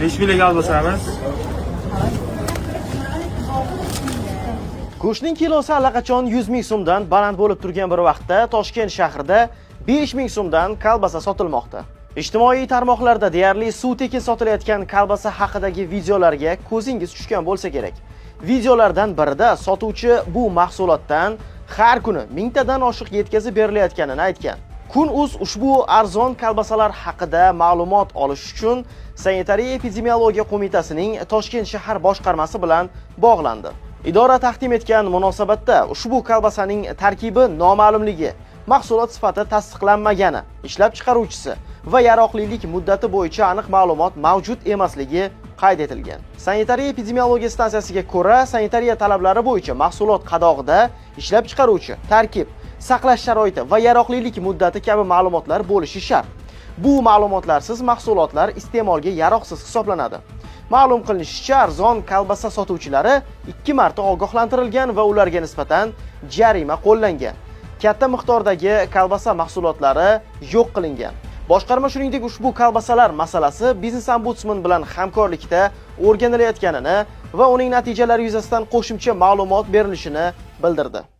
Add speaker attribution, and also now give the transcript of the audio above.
Speaker 1: Besh milliga olsangiz.
Speaker 2: Go'shtning kilosi allaqachon 100 ming so'mdan baland bo'lib turgan bir vaqtda Toshkent shahrida 5 ming so'mdan kolbasa sotilmoqda. Ijtimoiy tarmoqlarda deyarli suv tekin sotilayotgan kolbasa haqidagi videolarga ko'zingiz tushgan bo'lsa kerak. Videolardan birida sotuvchi bu mahsulotdan har kuni 1000 tadan oshiq yetkazib berilayotganini aytgan. Kun.uz ushbu arzon kolbasalar haqida ma'lumot olish uchun Sanitariya epidemiologiya qo'mitasining Toshkent shahar boshqarmasi bilan bog'landi. Idora taqdim etgan munosabatda ushbu kolbasaning tarkibi noma'lumligi, mahsulot sifati tasdiqlanmagani, ishlab chiqaruvchisi va yaroqlilik muddati bo'yicha aniq ma'lumot mavjud emasligi qayd etilgan. Sanitariya epidemiologiya stansiyasiga ko'ra, sanitariya talablari bo'yicha mahsulot qadog'ida ishlab chiqaruvchi, tarkib, saqlash sharoiti va yaroqlilik muddati kabi ma'lumotlar bo'lishi shart. Bu ma'lumotlarsiz mahsulotlar iste'molga yaroqsiz hisoblanadi. Ma'lum qilinishicha, arzon kolbasa sotuvchilari 2 marta ogohlantirilgan va ularga nisbatan jarima qo'llangan. Katta miqdordagi kolbasa mahsulotlari yo'q qilingan. Boshqarma shuningdek ushbu kolbasalar masalasi Biznes ombudsman bilan hamkorlikda o'rganilayotganini va uning natijalari yuzasidan qo'shimcha ma'lumot berilishini bildirdi.